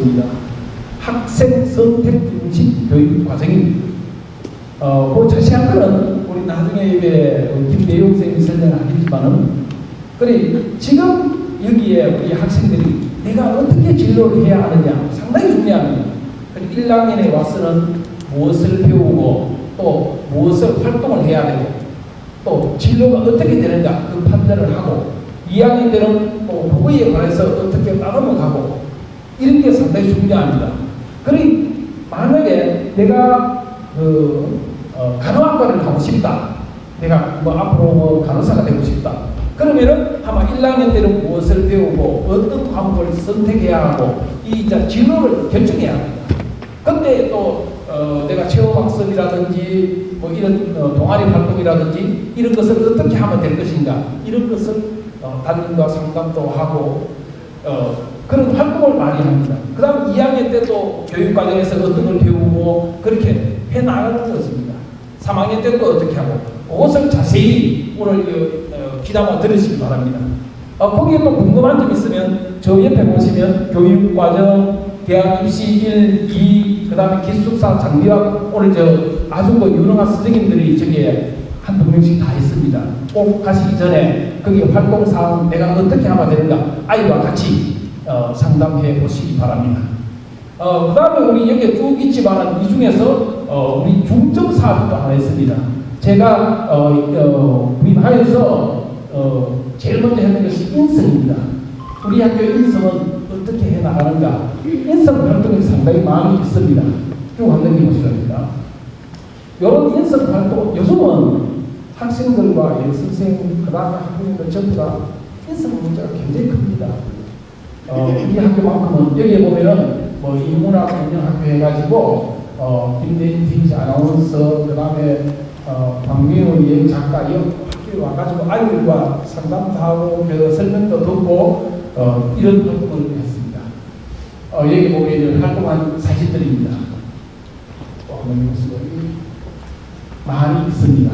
있습니다. 학생 선택 중심 교육 과정입니다. 그 자세한 거는 우리 나중에 이게 김대용 선생님이 설명하겠지만은, 그래 지금 여기에 우리 학생들이 내가 어떻게 진로를 해야 하느냐 상당히 중요합니다. 1학년에 와서는 무엇을 배우고 또 무엇을 활동을 해야 되고 또 진로가 어떻게 되는가 그 판단을 하고, 2학년 때는 또 그거에 관해서 어떻게 따르면 가고, 이런 게 상당히 중요합니다. 그래 만약에 내가 간호학과를 가고 싶다, 내가 앞으로 간호사가 되고 싶다, 그러면은 아마 1학년 때는 무엇을 배우고 어떤 과목을 선택해야 하고 이 진로를 결정해야 합니다. 근데 또 내가 체험학습이라든지 뭐 이런 동아리 활동이라든지 이런 것을 어떻게 하면 될 것인가, 이런 것을 담임과 상담도 하고 그런 활동을 많이 합니다. 그 다음 2학년 때도 교육과정에서 어떤 걸 배우고 그렇게 해나가는 것입니다. 3학년 때도 어떻게 하고, 그것을 자세히 오늘 귀담아 들으시기 바랍니다. 거기에 또 궁금한 점 있으면 저 옆에 보시면 교육과정, 대학 입시 1, 2, 그 다음에 기숙사 장비학, 오늘 아주 유능한 선생님들이 저기에 한 2명씩 다 있습니다. 꼭 가시기 전에 거기 활동사항 내가 어떻게 하면 되는가 아이와 같이 상담해 보시기 바랍니다. 그 다음에 우리 여기에 쭉 있지만 이 중에서 우리 중점 사업도 하나 있습니다. 제가 우리 하에서 제일 먼저 했는 것이 인성입니다. 우리 학교 인성은 어떻게 해나가는가, 인성 활동이 상당히 많이 있습니다. 쭉 한번 보시랍니다. 이런 인성 활동, 요즘은 학생들과 선생님, 그 다음에 학부모들 전부 다 인성 문제가 굉장히 큽니다. 우리 학교만큼은 여기에 보면은 뭐 인문학 운영학교 해가지고 김대인 TV 아나운서, 그 다음에 광민호 여행 작가 이 학교에 와가지고 아이들과 상담도 하고 설명도 듣고 이런 활동을 했습니다. 여기 보면 활동한 사진들입니다. 또 한번 보시면 많이 있습니다.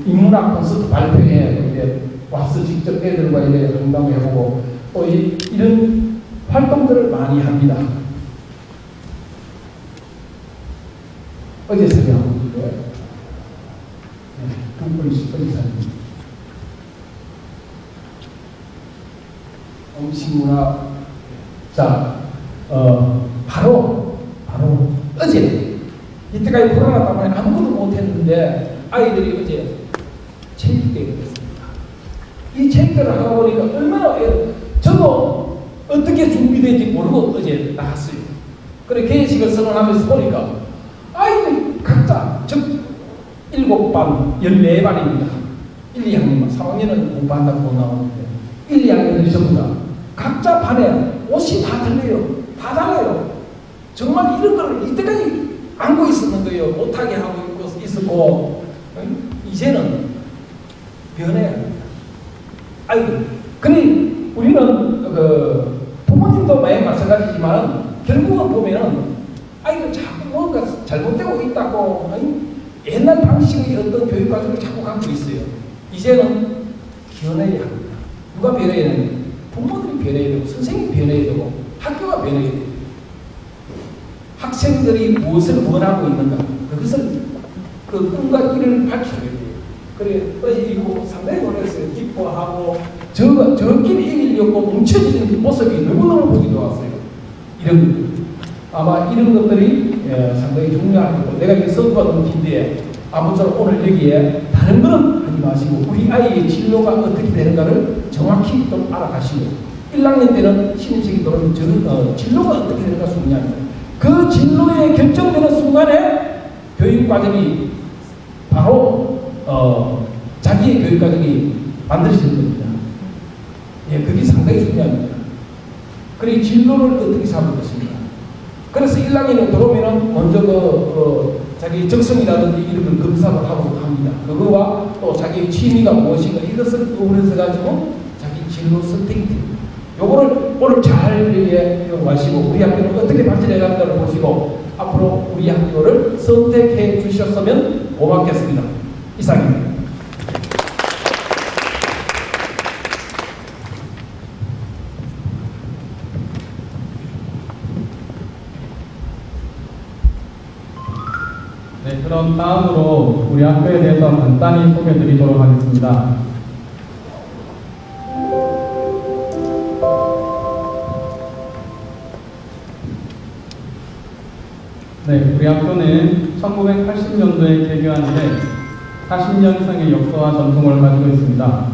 인문학 콘서트 발표회 와서 직접 애들과 이렇게 상담을 해보고 또 이런 활동들을 많이 합니다. 어제 설명하고 있는데, 어제 설명. 음식문화. 자, 바로 어제 이때까지 코로나 때문에 아무것도 못했는데 아이들이 어제 체육대회를 했습니다. 이 체육대회를 하고 보니까 얼마나 저도 어떻게 준비되는지 모르고 어제 나갔어요. 그래 개회식을 선언하면서 보니까 아이들 각자 즉 7반 14반입니다. 1, 2학년만 3학년은 공부한다고 나오는데 1, 2학년들이 전부 다 각자 반에 옷이 다 틀려요. 다 달라요. 정말 이런 걸 이때까지 안고 있었는 거예요. 못하게 하고 있었고 이제는 변해야 합니다. 아이고, 그래 우리는 부모님도 마찬가지지만 결국은 보면은 아이들 자꾸 뭔가 잘못되고 있다고 옛날 방식의 어떤 교육 과정을 자꾸 갖고 있어요. 이제는 변해야 합니다. 누가 변해야 되는? 부모들이 변해야 되고 선생님이 변해야 되고 학교가 변해야 돼요. 학생들이 무엇을 원하고 있는가 그것을 그 꿈과 길을 밝혀줘야 돼요. 그래 어제 이거 상당히 놀랐어요. 기뻐하고 저끼리 이기려고 뭉쳐지는 모습이 너무너무 보기 좋았어요. 이런 아마 이런 것들이 상당히 중요한 거고, 내가 이 선거가 너무 긴데 아무쪼록 오늘 여기에 다른 거는 하지 마시고 우리 아이의 진로가 어떻게 되는가를 정확히 좀 알아가시고, 1학년 때는 신입생이 들어오면 진로가 어떻게 되는가 중요합니다. 그 진로에 결정되는 순간에 교육과정이 바로 자기의 교육과정이 만들어지는 겁니다. 예, 그게 상당히 중요합니다. 그래 진로를 어떻게 잡을 것인가. 그래서 1학년에 들어오면 먼저 자기 적성이라든지 이런 걸 검사를 하고 합니다. 그거와 또 자기의 취미가 무엇인가 이것을 어우러서 가지고 자기 진로 선택이 됩니다. 요거를 오늘 잘 이해하시고 우리 학교는 어떻게 발전해 가는가를 보시고 앞으로 우리 학교를 선택해 주셨으면 고맙겠습니다. 이상입니다. 네, 그럼 다음으로 우리 학교에 대해서 간단히 소개해 드리도록 하겠습니다. 네, 우리 학교는 1980년도에 개교한 이래 40년 이상의 역사와 전통을 가지고 있습니다.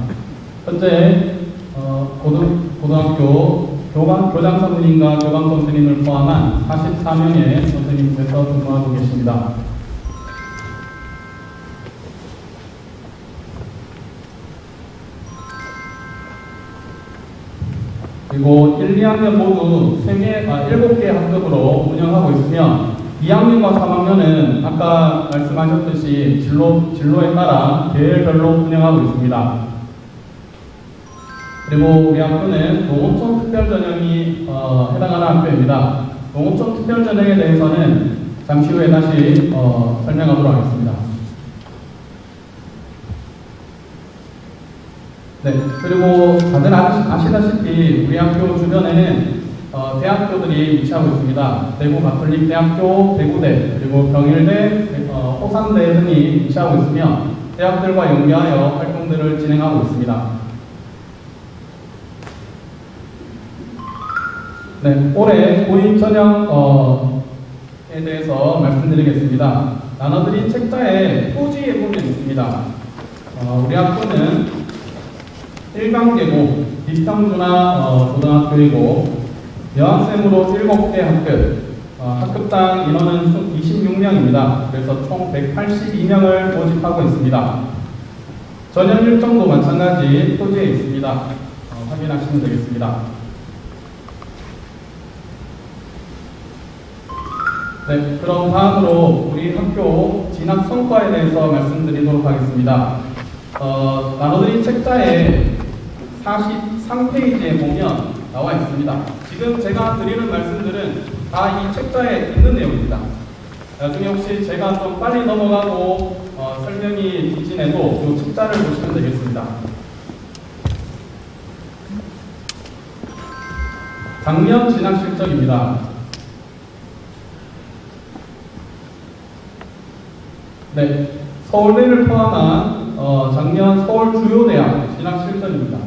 현재 고등학교 교장 선생님과 교감 선생님을 포함한 44명의 선생님께서 근무하고 계십니다. 그리고 1, 2학년 모두 7개 학급으로 운영하고 있으며 2학년과 3학년은 아까 말씀하셨듯이 진로에 따라 계열별로 운영하고 있습니다. 그리고 우리 학교는 농어촌 특별전형이 해당하는 학교입니다. 농어촌 특별전형에 대해서는 잠시 후에 다시 설명하도록 하겠습니다. 네, 그리고 다들 아시다시피 우리 학교 주변에는 대학교들이 위치하고 있습니다. 대구 가톨릭대학교, 대구대, 그리고 경일대, 호산대 등이 위치하고 있으며 대학들과 연계하여 활동들을 진행하고 있습니다. 네, 올해 고인 전형에 대해서 말씀드리겠습니다. 나눠드린 책자에 토지에 보면 있습니다. 우리 학교는 1강계고 비평준화 고등학교이고 여학생으로 7개 학급, 학급당 인원은 26명입니다. 그래서 총 182명을 모집하고 있습니다. 전형 일정도 마찬가지 토지에 있습니다. 확인하시면 되겠습니다. 네, 그럼 다음으로 우리 학교 진학 성과에 대해서 말씀드리도록 하겠습니다. 나눠드린 책자에 43페이지에 보면 나와 있습니다. 지금 제가 드리는 말씀들은 다 이 책자에 있는 내용입니다. 나중에 혹시 제가 좀 빨리 넘어가고 설명이 뒤진해도 이 책자를 보시면 되겠습니다. 작년 진학 실적입니다. 네, 서울대를 포함한 작년 서울 주요 대학 진학 실적입니다.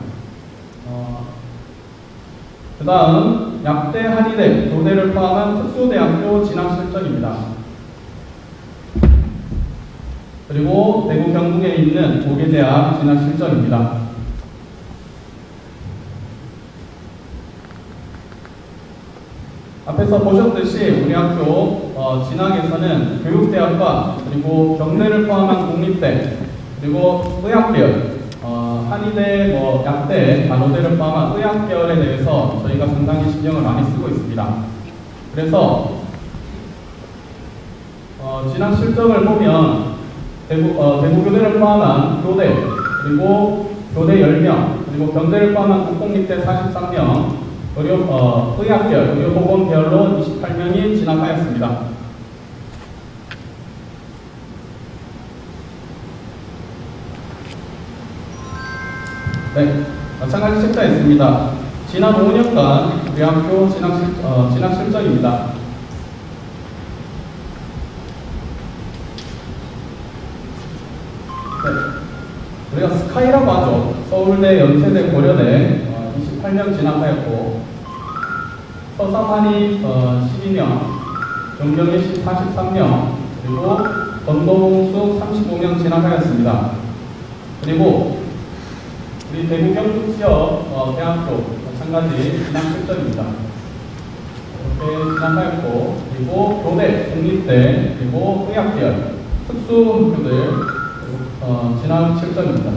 그 다음 약대, 한의대, 교대를 포함한 특수대학교 진학 실적입니다. 그리고 대구 경북에 있는 5개 대학 진학 실적입니다. 앞에서 보셨듯이 우리 학교 진학에서는 교육대학과 그리고 경대를 포함한 국립대 그리고 의학계열 한의대, 약대, 간호대를 포함한 의학계열에 대해서 저희가 상당히 신경을 많이 쓰고 있습니다. 그래서 진학 실적을 보면 대구교대를 포함한 교대 그리고 교대 10명 그리고 경대를 포함한 국공립대 43명 그리고 의학계열, 의료보건계열로 28명이 진학하였습니다. 네, 마찬가지 책자에 있습니다. 지난 5년간 우리 학교 진학 실적입니다. 네, 우리가 스카이라고 하죠. 서울대, 연세대, 고려대 28명 진학하였고 서삼한이 12명, 정경예시 43명, 그리고 건도홍숙 35명 진학하였습니다. 그리고 우리 대구 경북 지역 대학교 마찬가지 진학 실적입니다. 이렇게 진학하였고, 그리고 교대, 국립대, 그리고 의학계열, 특수학교들 진학 실적입니다.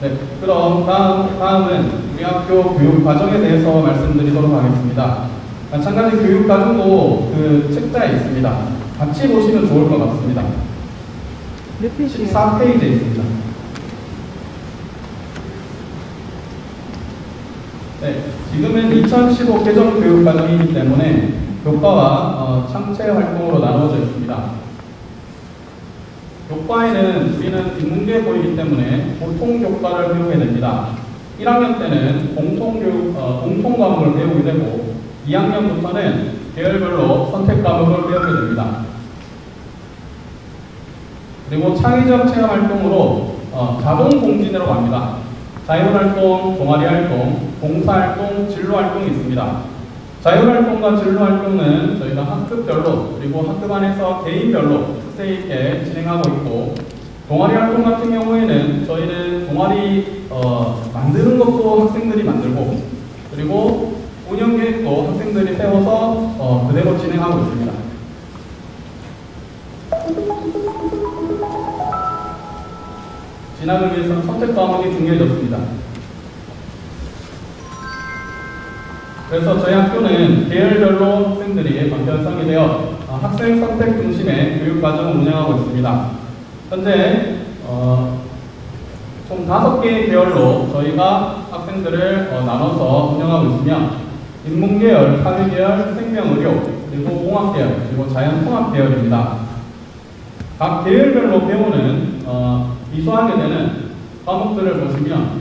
네, 그럼 다음은 우리 학교 교육 과정에 대해서 말씀드리도록 하겠습니다. 마찬가지 교육 과정도 그 책자에 있습니다. 같이 보시면 좋을 것 같습니다. 몇 페이지요? 14페이지에 있습니다. 네, 지금은 2015 개정 교육 과정이기 때문에 교과와 창체 활동으로 나누어져 있습니다. 교과에는 우리는 인문계 보이기 때문에 보통 교과를 배우게 됩니다. 1학년 때는 공통 과목을 배우게 되고 2학년부터는 계열별로 선택 과목을 배우게 됩니다. 그리고 창의적 체험 활동으로 자동 공진으로 갑니다. 자율활동, 동아리활동, 봉사활동, 진로활동이 있습니다. 자율활동과 진로활동은 저희가 학급별로 그리고 학급 안에서 개인별로 특색 있게 진행하고 있고, 동아리활동 같은 경우에는 저희는 동아리 만드는 것도 학생들이 만들고, 그리고 운영계획도 학생들이 세워서 그대로 진행하고 있습니다. 진학을 위해서는 선택 과목이 중요해졌습니다. 그래서 저희 학교는 계열별로 학생들이 변성이 되어 학생 선택 중심의 교육 과정을 운영하고 있습니다. 현재 총 5개의 계열로 저희가 학생들을 나눠서 운영하고 있으며, 인문계열, 사회계열, 생명의료, 그리고 공학계열, 그리고 자연통합계열입니다. 각 계열별로 배우는 이수하게 되는 과목들을 보시면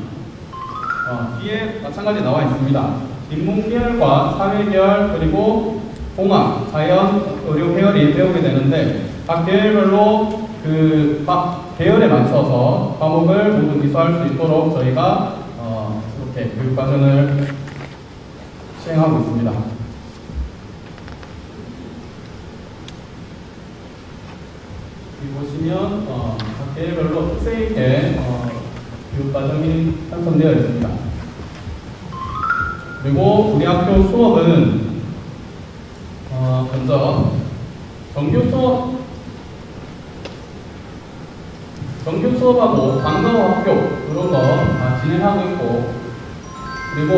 뒤에 마찬가지 나와 있습니다. 인문계열과 사회계열 그리고 공학, 자연, 의료 계열이 배우게 되는데, 각 계열별로 각 계열에 맞춰서 과목을 모두 이수할 수 있도록 저희가 이렇게 교육 과정을 시행하고 있습니다. 여기 보시면 각 계열별로 특색 있게 교육 과정이 편성되어 있습니다. 그리고 우리 학교 수업은 먼저 정규 수업하고 방과후 학교 그런 거 다 진행하고 있고, 그리고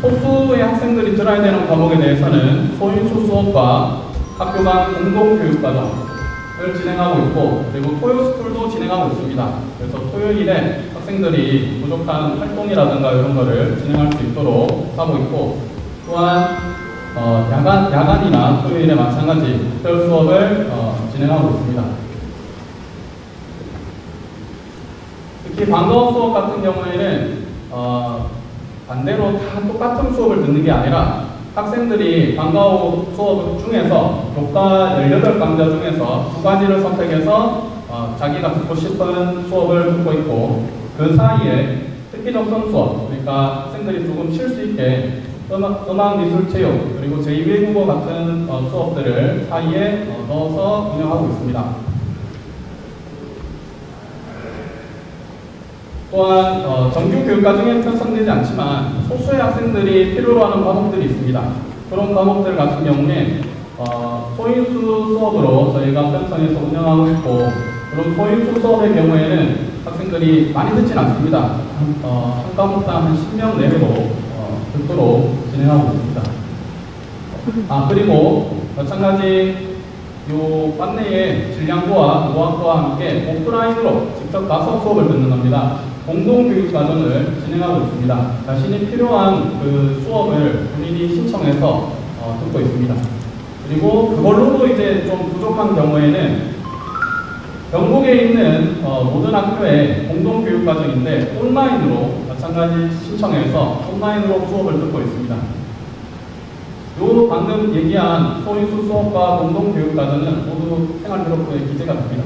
소수의 학생들이 들어야 되는 과목에 대해서는 소인수 수업과 학교 간 공동교육 과정을 진행하고 있고, 그리고 토요스쿨도 진행하고 있습니다. 그래서 토요일에 학생들이 부족한 활동이라든가 이런 거를 진행할 수 있도록 하고 있고, 또한 야간이나 토요일에 마찬가지 특별 수업을 진행하고 있습니다. 특히 방과후 수업 같은 경우에는 반대로 다 똑같은 수업을 듣는 게 아니라 학생들이 방과후 수업 중에서 교과 18강좌 중에서 2가지를 선택해서 자기가 듣고 싶은 수업을 듣고 있고, 그 사이에 특기적 선 수업, 그러니까 학생들이 조금 쉴 수 있게 음악 미술 체육 그리고 제2외국어 같은 수업들을 사이에 넣어서 운영하고 있습니다. 또한 정규 교육 과정에 편성되지 않지만 소수의 학생들이 필요로 하는 과목들이 있습니다. 그런 과목들 같은 경우에 소인수 수업으로 저희가 편성해서 운영하고 있고, 그런 소인수 수업의 경우에는 학생들이 많이 듣진 않습니다. 한 과목당 한 10명 내외로 듣도록 진행하고 있습니다. 그리고 마찬가지 요 안내에 질량부와 노학부와 함께 오프라인으로 직접 가서 수업을 듣는 겁니다. 공동교육 과정을 진행하고 있습니다. 자신이 필요한 그 수업을 본인이 신청해서 듣고 있습니다. 그리고 그걸로도 이제 좀 부족한 경우에는 전국에 있는 모든 학교의 공동교육 과정인데 온라인으로 마찬가지 신청해서 온라인으로 수업을 듣고 있습니다. 요 방금 얘기한 소인수 수업과 공동교육 과정은 모두 생활기록부에 기재가 됩니다.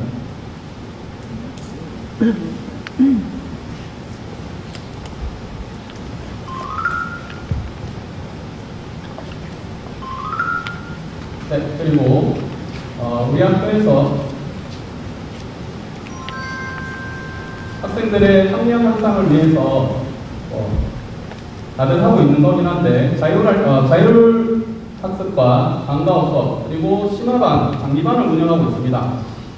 네, 그리고 우리 학교에서 학생들의 학력 향상을 위해서 다들 하고 있는 거긴 한데, 자율학습과 방과후 수업, 그리고 심화반, 장기반을 운영하고 있습니다.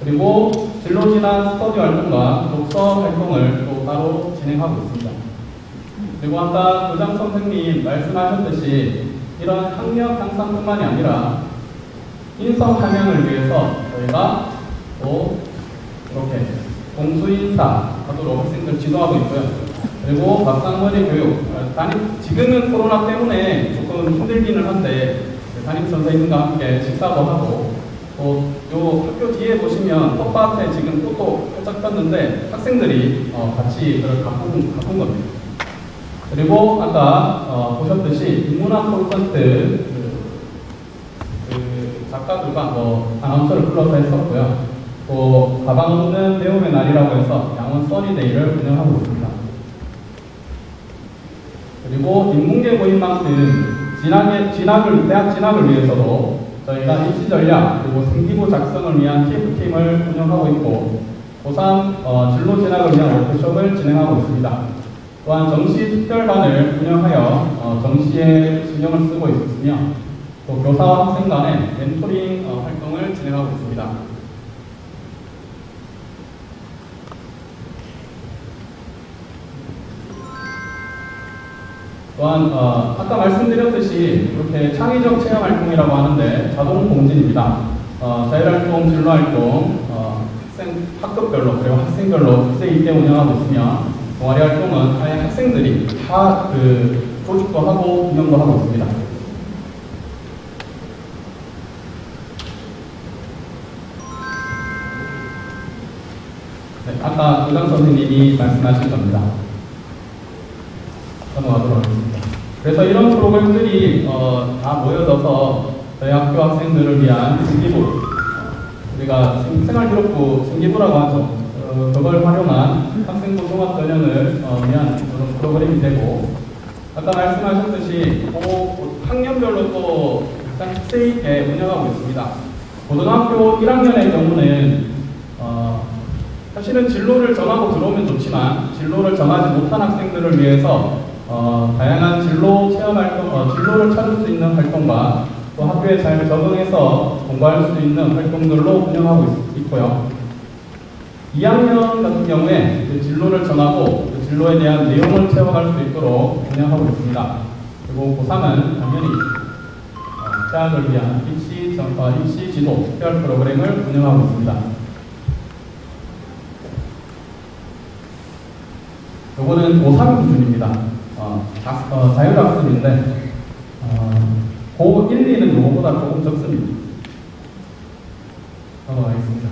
그리고 진로진학 스터디 활동과 독서 활동을 또 따로 진행하고 있습니다. 그리고 아까 교장 선생님 말씀하셨듯이 이런 학력 향상뿐만이 아니라 인성 함양을 위해서 저희가 또 이렇게 공수인사 하도록 학생들 지도하고 있고요. 그리고 밥상머리 교육, 지금은 코로나 때문에 조금 힘들기는 한데 담임 선생님과 함께 식사도 하고, 또 요 학교 뒤에 보시면 텃밭에 지금 꽃도 활짝 폈는데 학생들이 같이 그걸 가꾼 겁니다. 그리고 아까 보셨듯이 인문학 콘서트 작가들과 아나운서를 불러서 했었고요. 또 가방 없는 배움의 날이라고 해서 양원 써니데이를 운영하고 있습니다. 그리고 인문계 모임 만큼 대학 진학을 위해서도 저희가 입시 전략 그리고 생기부 작성을 위한 TF팀을 운영하고 있고 고3 진로 진학을 위한 워크숍을 진행하고 있습니다. 또한 정시 특별반을 운영하여 정시에 신경을 쓰고 있으며 또 교사와 학생 간의 멘토링 활동을 진행하고 있습니다. 또한 아까 말씀드렸듯이 이렇게 창의적 체험 활동이라고 하는데 자동 공진입니다. 자율활동, 진로활동, 학급별로 그리고 학생별로 특세 있게 운영하고 있으며 동아리 활동은 아예 학생들이 다 조직도 하고 운영도 하고 있습니다. 네, 아까 의강 선생님이 말씀하신 겁니다. 넘어가도록 하겠습니다. 그래서 이런 프로그램들이 다 모여져서 저희 학교 학생들을 위한 생기부, 우리가 생활기록부 생기부라고 하죠. 그걸 활용한 학생부 종합 전형을 위한 그런 프로그램이 되고, 아까 말씀하셨듯이 학년별로 또 가장 특색 있게 운영하고 있습니다. 고등학교 1학년의 경우는 사실은 진로를 정하고 들어오면 좋지만 진로를 정하지 못한 학생들을 위해서 다양한 진로 체험 활동, 진로를 찾을 수 있는 활동과 또 학교에 잘 적응해서 공부할 수 있는 활동들로 운영하고 있고요. 2학년 같은 경우에 그 진로를 정하고 그 진로에 대한 내용을 채워갈 수 있도록 운영하고 있습니다. 그리고 고3은 당연히 대학을 위한 입시 지도 특별 프로그램을 운영하고 있습니다. 요거는 고3 기준입니다. 자율학습인데 고1, 2는 요거보다 조금 적습니다. 넘어가겠습니다.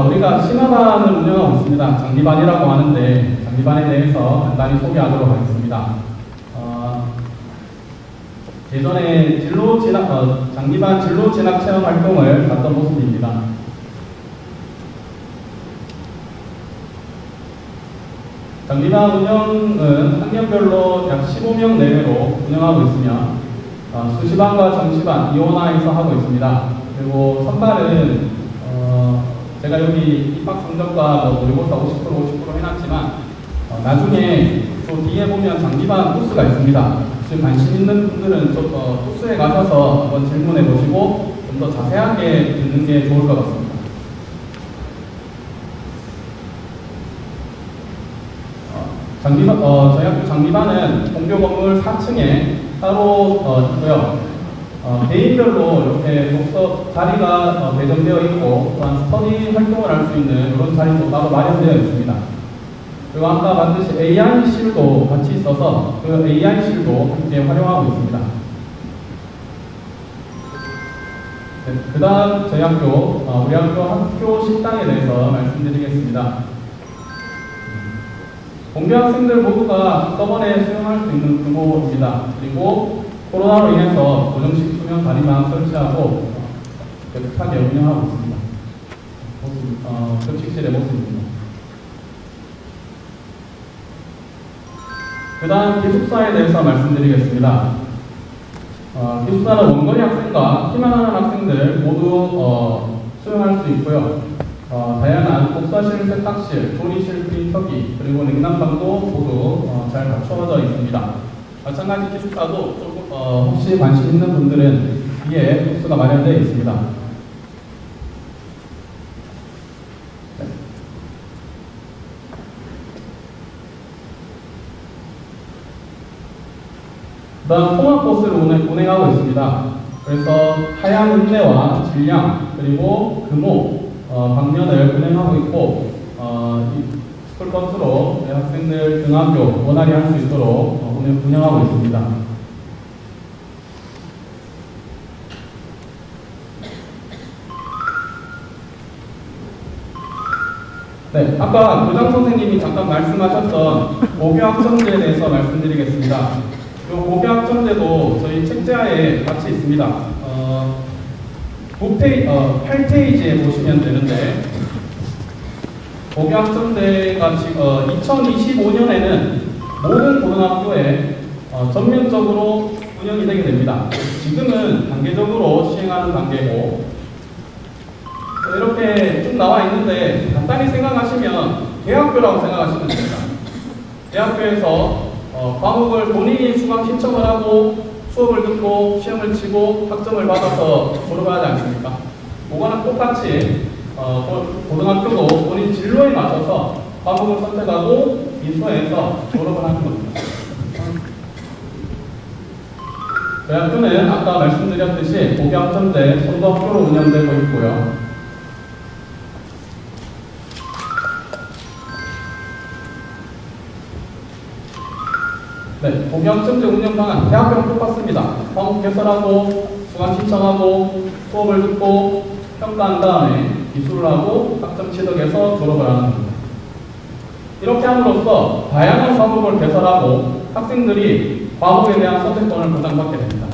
우리가 심화반을 운영하고 있습니다. 장기반이라고 하는데 장기반에 대해서 간단히 소개하도록 하겠습니다. 예전에 장기반 진로 진학 체험 활동을 봤던 모습입니다. 장기반 운영은 학년별로 약 15명 내외로 운영하고 있으며 수시반과 정시반 이원화해서 하고 있습니다. 그리고 선발은 제가 여기 입학 성적과 모의고사 50% 해놨지만 나중에 또 뒤에 보면 장기반 부스가 있습니다. 혹시 관심 있는 분들은 부스에 가셔서 한번 질문해 보시고 좀 더 자세하게 듣는 게 좋을 것 같습니다. 저희 학교 장기반은 공교 건물 4층에 따로 있고요. 개인별로 이렇게 독서 자리가 배정되어 있고 또한 스터디 활동을 할 수 있는 이런 자리도 따로 마련되어 있습니다. 그리고 아까 반드시 AI실도 같이 있어서 그 AI실도 함께 활용하고 있습니다. 네, 그 다음 저희 우리 학교 식당에 대해서 말씀드리겠습니다. 공교 학생들 모두가 한꺼번에 수용할 수 있는 규모입니다. 그리고 코로나로 인해서 고정식 수면 관리방 설치하고 깨끗하게 운영하고 있습니다. 급식실의 모습입니다. 그 다음 기숙사에 대해서 말씀드리겠습니다. 기숙사는 원거리 학생과 키만 하는 학생들 모두 수용할 수 있고요. 다양한 복사실, 세탁실, 조리실, 프린터기, 그리고 냉난방도 모두 잘 갖춰져 있습니다. 마찬가지 기숙사도 혹시 관심 있는 분들은 뒤에 부스가 마련되어 있습니다. 네. 그다음 통합버스를 운행하고 있습니다. 그래서 하향 운내와 질량 그리고 금호 방면을 운행하고 있고 스쿨버스로 학생들 등하교 원활히 할 수 있도록 운영하고 있습니다. 네, 아까 교장 선생님이 잠깐 말씀하셨던 고교학점제에 대해서 말씀드리겠습니다. 이 고교학점제도 저희 책자에 같이 있습니다. 8페이지에 보시면 되는데, 고교학점제가 2025년에는 모든 고등학교에 전면적으로 운영이 되게 됩니다. 지금은 단계적으로 시행하는 단계고, 이렇게 쭉 나와 있는데 간단히 생각하시면 대학교라고 생각하시면 됩니다. 대학교에서 과목을 본인이 수강 신청을 하고 수업을 듣고 시험을 치고 학점을 받아서 졸업을 하지 않습니까? 그거는 똑같이 고등학교도 본인 진로에 맞춰서 과목을 선택하고 인수해서 졸업을 하는 겁니다. 대학교는 아까 말씀드렸듯이 고교학점제 선도학교로 운영되고 있고요. 네, 고교학점제 운영 방안 대학교랑 똑같습니다. 과목 개설하고 수강 신청하고 수업을 듣고 평가한 다음에 기술을 하고 학점 취득해서 졸업을 하는 겁니다. 이렇게 함으로써 다양한 과목을 개설하고 학생들이 과목에 대한 선택권을 보장받게 됩니다.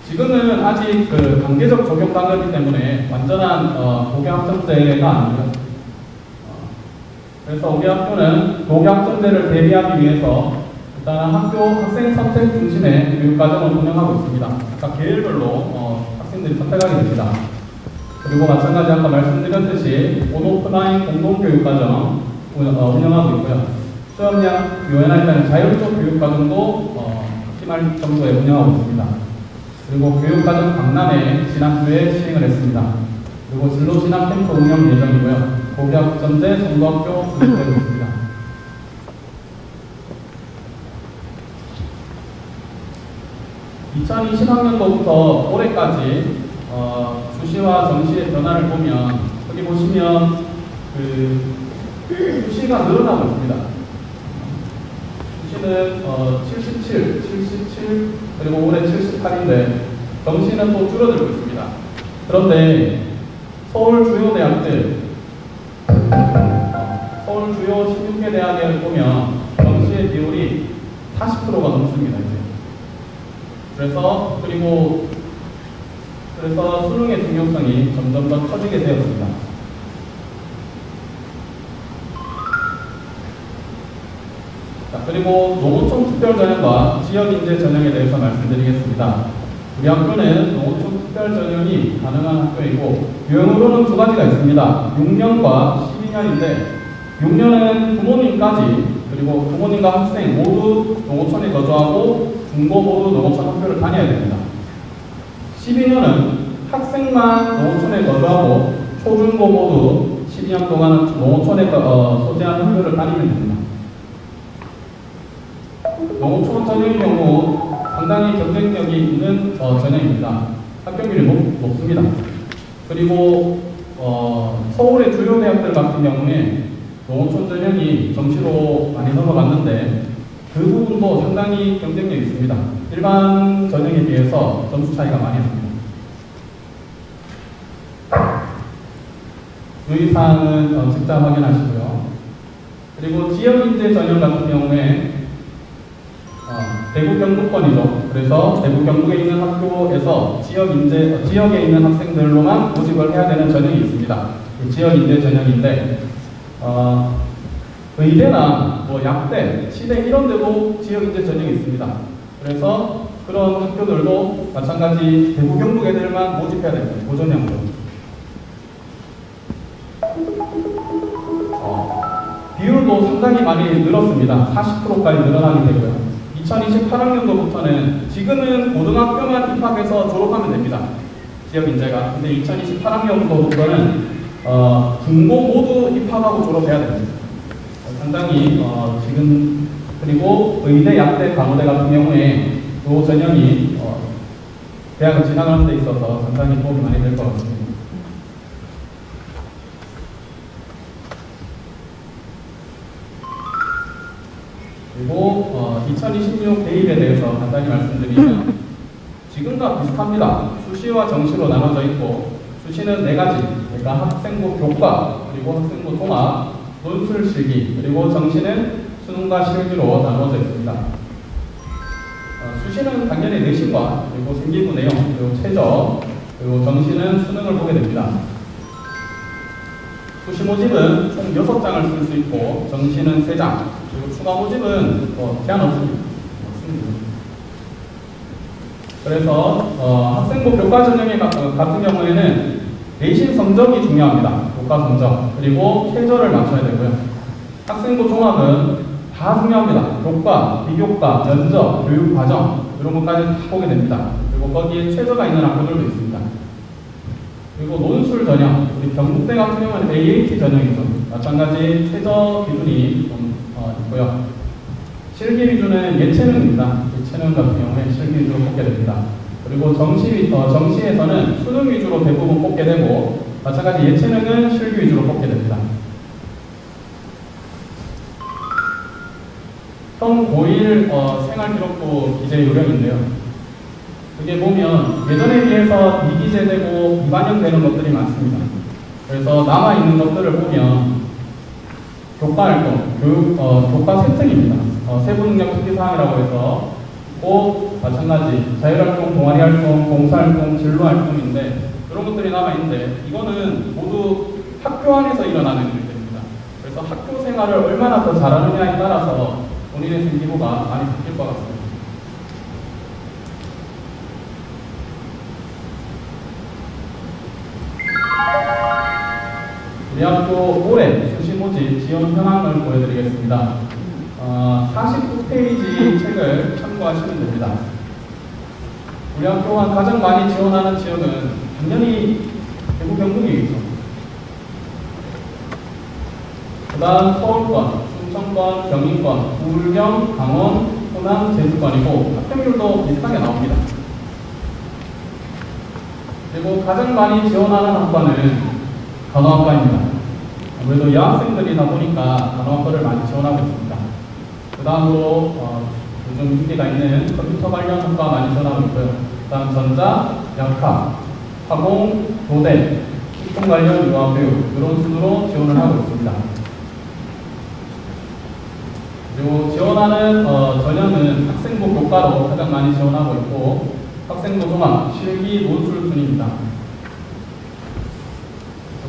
지금은 아직 단계적 적용 단계이기 때문에 완전한 고교학점제가 아닙니다. 그래서 우리 학교는 고교학점제를 대비하기 위해서 일단 학생 선택 중심의 교육과정을 운영하고 있습니다. 각 계열별로 학생들이 선택하게 됩니다. 그리고 마찬가지 아까 말씀드렸듯이 오프라인 공동교육과정 운영하고 있고요. 수업량 요연할 때는 자율적 교육과정도 심할 정도에 운영하고 있습니다. 그리고 교육과정 박람회 지난주에 시행을 했습니다. 그리고 진로진학 캠프 운영 예정이고요. 고교학점제 선도학교 운영되고 있습니다. 2020학년도부터 올해까지 수시와 정시의 변화를 보면 여기 보시면 수시가 늘어나고 있습니다. 수시는 77 그리고 올해 78인데 정시는 또 줄어들고 있습니다. 그런데 서울 주요 대학들 서울 주요 16개 대학을 보면 정시의 비율이 40%가 넘습니다. 이제. 그래서 수능의 중요성이 점점 더 커지게 되었습니다. 자, 그리고 농어촌 특별전형과 지역인재 전형에 대해서 말씀드리겠습니다. 우리 학교는 농어촌 특별전형이 가능한 학교이고 유형으로는 두 가지가 있습니다. 6년과 12년인데 6년은 부모님까지 그리고 부모님과 학생 모두 농어촌에 거주하고 중고 모두 농어촌 학교를 다녀야 됩니다. 12년은 학생만 농어촌에 거주하고 초중고 모두 12년 동안 농어촌에 소재한 학교를 다니면 됩니다. 농어촌 전형의 경우 상당히 경쟁력이 있는 전형입니다. 합격률이 높습니다. 그리고 서울의 주요 대학들 같은 경우에 농어촌 전형이 정시로 많이 넘어갔는데 그 부분도 상당히 경쟁력이 있습니다. 일반 전형에 비해서 점수 차이가 많이 납니다. 유의사항은 직접 확인하시고요. 그리고 지역인재 전형 같은 경우에 대구 경북권이죠. 그래서 대구 경북에 있는 학교에서 지역에 있는 학생들로만 모집을 해야 되는 전형이 있습니다. 지역인재 전형인데 의대나 약대, 치대 이런 데도 지역인재 전형이 있습니다. 그래서 그런 학교들도 마찬가지 대구 경북 애들만 모집해야 됩니다. 고전형으로. 비율도 상당히 많이 늘었습니다. 40%까지 늘어나게 되고요. 2028학년도부터는 지금은 고등학교만 입학해서 졸업하면 됩니다. 지역인재가. 근데 2028학년도부터는 중고 모두 입학하고 졸업해야 됩니다. 상당히 지금 그리고 의대, 약대, 간호대 같은 경우에 이 전형이 대학을 진학하는 데 있어서 상당히 도움이 많이 될 것 같습니다. 그리고 2026 대입에 대해서 간단히 말씀드리면 지금과 비슷합니다. 수시와 정시로 나눠져 있고 수시는 네 가지, 그러니까 학생부 교과, 그리고 학생부 종합, 논술 실기, 그리고 정시는 수능과 실기로 나누어져 있습니다. 수시는 당연히 내신과 그리고 생기부 내용, 그리고 최저, 그리고 정시는 수능을 보게 됩니다. 수시 모집은 총 6장을 쓸 수 있고 정시는 3장, 그리고 추가 모집은 제한 없습니다. 그래서 학생부 교과 전형의 같은 경우에는 내신 성적이 중요합니다. 교과 성적, 그리고 최저를 맞춰야 되고요. 학생부 종합은 다 중요합니다. 교과, 비교과, 면접, 교육과정 이런 것까지 다 보게 됩니다. 그리고 거기에 최저가 있는 학교들도 있습니다. 그리고 논술 전형, 우리 경북대 같은 경우는 AAT 전형이죠. 마찬가지 최저 기준이 좀 있고요. 실기 기준은 예체능입니다. 예체능 같은 경우에 실기 위주로 뽑게 됩니다. 그리고 정시에서는 수능 위주로 대부분 뽑게 되고 마찬가지 예체능은 실기 위주로 뽑게 됩니다. 현 고1 생활기록부 기재 요령인데요. 여기 보면 예전에 비해서 미기재되고 미반영되는 것들이 많습니다. 그래서 남아있는 것들을 보면 교과활동, 교과 세특입니다. 세부능력 특기사항이라고 해서 꼭 마찬가지 자율활동, 동아리활동, 봉사활동, 진로활동인데 이런 것들이 남아있는데 이거는 모두 학교 안에서 일어나는 일들입니다. 그래서 학교 생활을 얼마나 더 잘하느냐에 따라서 본인의 생기부가 많이 바뀔 것 같습니다. 우리 학교 올해 수시 모집 지원 현황을 보여드리겠습니다. 49페이지 책을 참고하시면 됩니다. 우리 학교가 가장 많이 지원하는 지역은 당연히 대구 경북이겠죠. 그 다음 서울권, 충청권, 경인권, 부울경, 강원, 호남, 제주권이고 합격률도 비슷하게 나옵니다. 그리고 가장 많이 지원하는 학과는 간호학과입니다. 아무래도 여학생들이다 보니까 간호학과를 많이 지원하고 있습니다. 그 다음으로 요즘 인기가 있는 컴퓨터 관련 학과 많이 지원하고 있고요. 그 다음 전자, 약학, 화공, 도대, 식품 관련 유아교육 이런 순으로 지원을 하고 있습니다. 그리고 지원하는 전형은 학생부 교과로 가장 많이 지원하고 있고 학생부 종합, 실기, 논술 순입니다.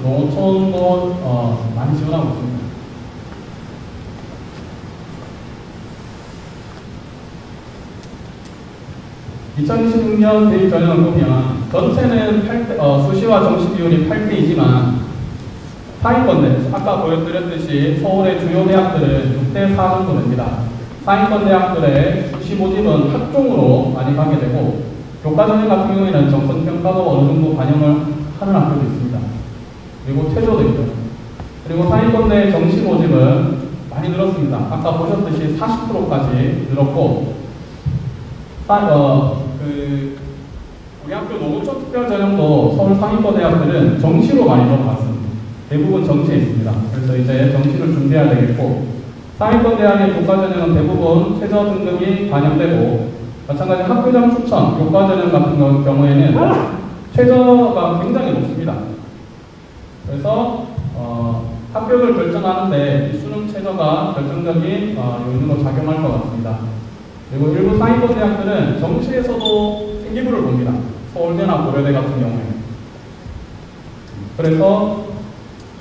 농어촌도 많이 지원하고 있습니다. (2026년) 대입 전형을 보면 전체는 수시와 정시 비율이 8대이지만 상위권대, 아까 보여드렸듯이 서울의 주요 대학들은 6대4 정도 됩니다. 상위권 대학들의 수시 모집은 학종으로 많이 가게 되고 교과 전형 같은 경우에는 정선평가도 어느 정도 반영을 하는 학교도 있습니다. 그리고 최저도 있죠. 그리고 상위권대 정시 모집은 많이 늘었습니다. 아까 보셨듯이 40%까지 늘었고 우리 학교 노구촌 특별전형도 서울 상위권 대학들은 정시로 많이 넘어갔습니다. 대부분 정시에 있습니다. 그래서 이제 정시를 준비해야 되겠고 상위권 대학의 교과전형은 대부분 최저 등급이 반영되고 마찬가지 학교장 추천, 교과전형 같은 경우에는 최저가 굉장히 높습니다. 그래서 합격을 결정하는데 수능 최저가 결정적인 요인으로 작용할 것 같습니다. 그리고 일부 상위권 대학들은 정시에서도 생기부를 봅니다. 서울대나 고려대 같은 경우에. 그래서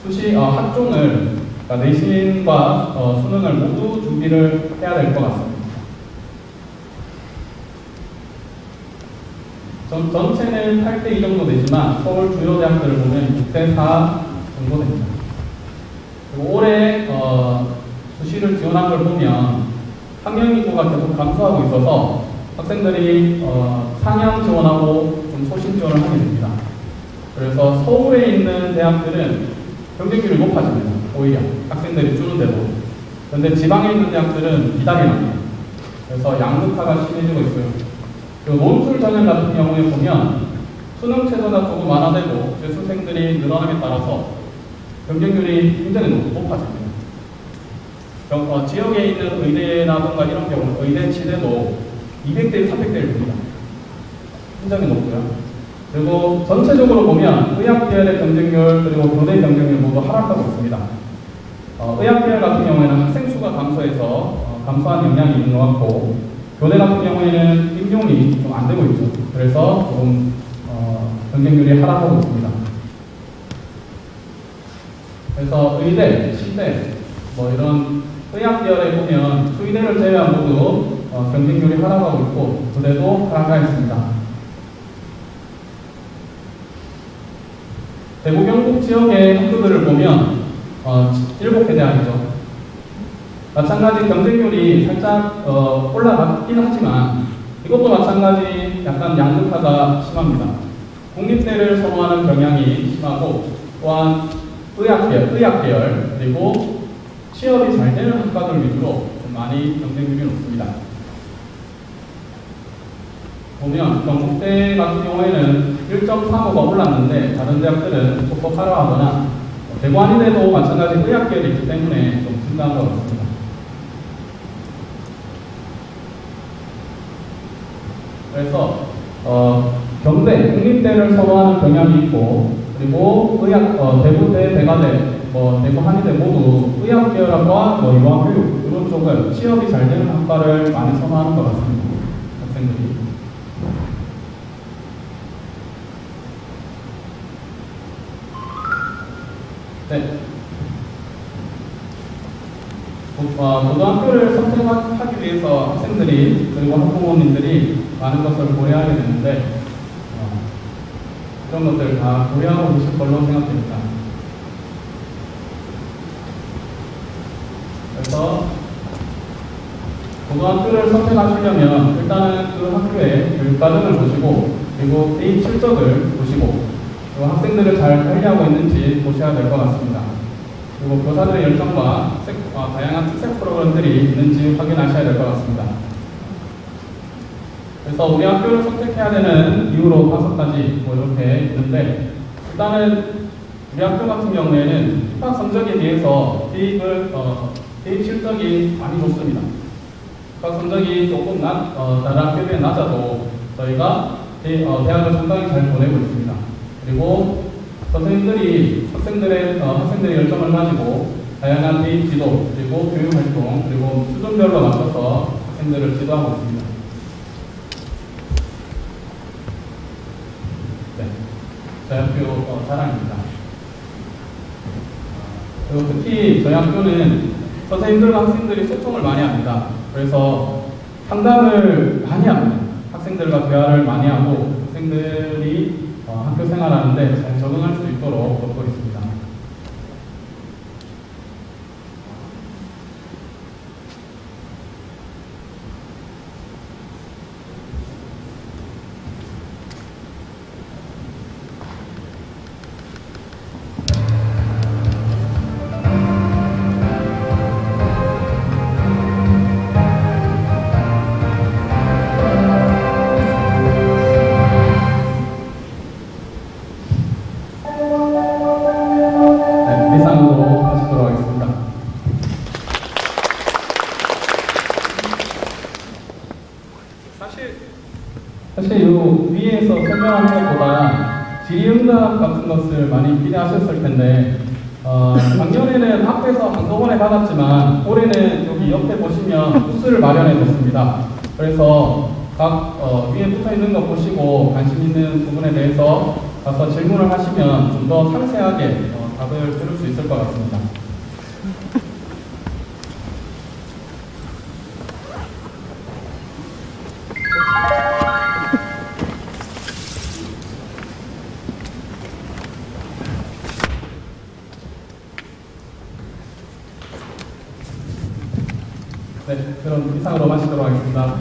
수시 학종을 그러니까 내신과 수능을 모두 준비를 해야 될 것 같습니다. 전체는 8대2 정도 되지만 서울 주요 대학들을 보면 6대4 정도 됩니다. 그리고 올해 수시를 지원한 걸 보면 학령 인구가 계속 감소하고 있어서 학생들이 상향 지원하고 좀 소신 지원을 하게 됩니다. 그래서 서울에 있는 대학들은 경쟁률이 높아집니다. 오히려 학생들이 주는데도. 그런데 지방에 있는 대학들은 기다리는 겁니다. 그래서 양극화가 심해지고 있어요. 그 논술 전형 같은 경우에 보면 수능 최저가 조금 완화되고 재수생들이 늘어남에 따라서 경쟁률이 굉장히 높아집니다. 지역에 있는 의대라든가 이런 경우 의대 치대도 200대 300대를 봅니다. 굉장히 높고요. 그리고 전체적으로 보면 의학 계열의 경쟁률 그리고 교내 경쟁률 모두 하락하고 있습니다. 의학 계열 같은 경우에는 학생 수가 감소해서 감소한 영향이 있는 것 같고, 교내 같은 경우에는 임용이 좀 안 되고 있죠. 그래서 조금 경쟁률이 하락하고 있습니다. 그래서 의대, 치대, 뭐 이런 의학 계열에 보면 수의대를 제외한 모두 경쟁률이 하락하고 있고 교대도 하락하였습니다. 대구 경북 지역의 학교들을 보면 7개 대학이죠. 마찬가지 경쟁률이 살짝 올라갔긴 하지만 이것도 마찬가지 약간 양극화가 심합니다. 국립대를 선호하는 경향이 심하고, 또한 의학 계열 그리고 취업이 잘 되는 학과들 위주로 좀 많이 경쟁률이 높습니다. 보면 경북대 같은 경우에는 1.35가 올랐는데 다른 대학들은 소폭 하락하거나, 대구 한의대도 마찬가지 의학 계열이 있기 때문에 좀 증가한 것 같습니다. 그래서 경대, 국립대를 선호하는 경향이 있고, 그리고 대구대, 대가대, 대구 한의대 모두 의학 계열학과, 유아교육 이런 쪽은 취업이 잘 되는 학과를 많이 선호하는 것 같습니다. 학생들이. 네. 고등학교를 선택하기 위해서 학생들이 그리고 학부모님들이 많은 것을 고려하게 되는데, 이런 것들 다 고려하고 계실 걸로 생각됩니다. 그래서 고등학교를 선택하시려면 일단은 그 학교의 교육과정을 보시고, 그리고 개인 실적을 보시고, 그리고 학생들을 잘 관리하고 있는지 보셔야 될 것 같습니다. 그리고 교사들의 열정과 다양한 특색 프로그램들이 있는지 확인하셔야 될 것 같습니다. 그래서 우리 학교를 선택해야 되는 이유로 5가지 이렇게 있는데, 일단은 우리 학교 같은 경우에는 입학 성적에 비해서 대입 실적이 많이 좋습니다. 입학 성적이 조금 다른 학교에 비해 낮아도 저희가 대학을 상당히 잘 보내고 있습니다. 그리고 선생님들이 학생들의 열정을 가지고 다양한 대입 지도, 그리고 교육 활동, 그리고 수준별로 맞춰서 학생들을 지도하고 있습니다. 네, 저희 학교 자랑입니다. 그리고 특히 저희 학교는 선생님들과 학생들이 소통을 많이 합니다. 그래서 상담을 많이 합니다. 학생들과 대화를 많이 하고 학생들이 학교 생활하는데 잘 적응할 수 있도록 돕고 있습니다. 이상으로 하시도록 하겠습니다. 사실 이 위에서 설명하는 것보다 질의응답 같은 것을 많이 기대하셨을 텐데, 작년에는 앞에서 한꺼번에 받았지만 올해는 여기 옆에 보시면 부스를 마련해 뒀습니다. 그래서 각 위에 붙어 있는 거 보시고 관심 있는 부분에 대해서 가서 질문을 하시면 좀 더 상세하게 답을 들을 수 있을 것 같습니다. 네, 그럼 이상으로 마치도록 하겠습니다.